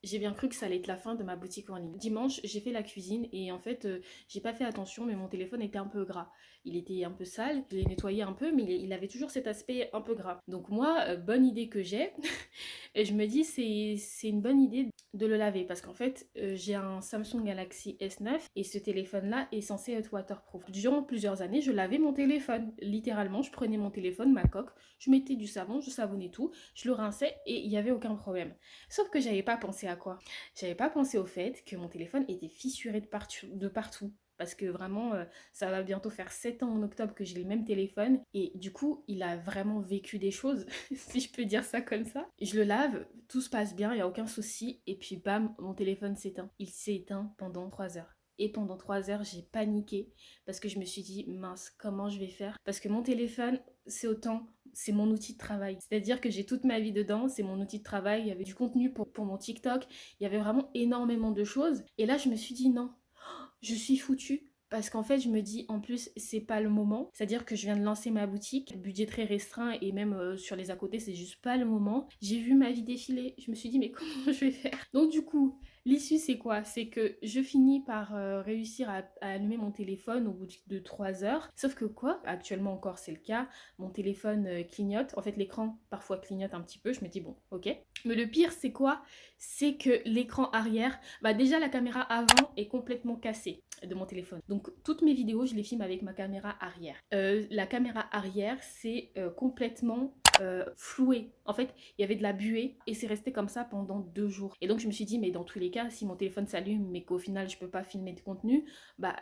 J'ai bien cru que ça allait être la fin de ma boutique en ligne. Dimanche, j'ai fait la cuisine et en fait, j'ai pas fait attention, mais mon téléphone était un peu gras. Il était un peu sale, je l'ai nettoyé un peu, mais il avait toujours cet aspect un peu gras. Donc moi, bonne idée que j'ai, et je me dis c'est une bonne idée de le laver parce qu'en fait, j'ai un Samsung Galaxy S9 et ce téléphone-là est censé être waterproof. Durant plusieurs années, je lavais mon téléphone. Littéralement, je prenais mon téléphone, ma coque, je mettais du savon, je savonnais tout, je le rinçais et il n'y avait aucun problème. Sauf que j'avais pas pensé à quoi? J'avais pas pensé au fait que mon téléphone était fissuré de partout. Parce que vraiment, ça va bientôt faire 7 ans en octobre que j'ai le même téléphone. Et du coup, il a vraiment vécu des choses, si je peux dire ça comme ça. Je le lave, tout se passe bien, il n'y a aucun souci. Et puis bam, mon téléphone s'éteint. Il s'est éteint pendant 3 heures. Et pendant 3 heures, j'ai paniqué parce que je me suis dit, mince, comment je vais faire? Parce que mon téléphone, c'est mon outil de travail. C'est-à-dire que j'ai toute ma vie dedans, c'est mon outil de travail. Il y avait du contenu pour mon TikTok, il y avait vraiment énormément de choses. Et là, je me suis dit non, je suis foutue. Parce qu'en fait, je me dis, en plus, c'est pas le moment. C'est-à-dire que je viens de lancer ma boutique, le budget très restreint et même sur les à côté, c'est juste pas le moment. J'ai vu ma vie défiler. Je me suis dit, mais comment je vais faire? Donc, du coup, l'issue, c'est quoi? C'est que je finis par réussir à allumer mon téléphone au bout de 3 heures. Sauf que quoi? Actuellement encore, c'est le cas. Mon téléphone clignote. En fait, l'écran parfois clignote un petit peu. Je me dis, bon, ok. Mais le pire, c'est quoi? C'est que l'écran arrière, bah déjà la caméra avant est complètement cassée de mon téléphone. Donc toutes mes vidéos, je les filme avec ma caméra arrière. La caméra arrière, c'est complètement floué. En fait, il y avait de la buée et c'est resté comme ça pendant 2 jours. Et donc je me suis dit, mais dans tous les cas, si mon téléphone s'allume mais qu'au final je peux pas filmer de contenu, bah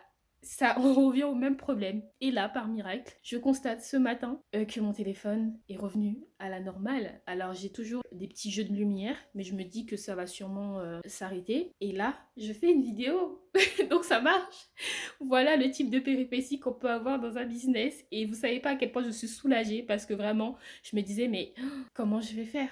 ça on revient au même problème. Et là, par miracle, je constate ce matin que mon téléphone est revenu à la normale. Alors j'ai toujours des petits jeux de lumière, mais je me dis que ça va sûrement s'arrêter. Et là, je fais une vidéo. Donc ça marche. Voilà le type de péripéties qu'on peut avoir dans un business. Et vous savez pas à quel point je suis soulagée parce que vraiment, je me disais, mais comment je vais faire?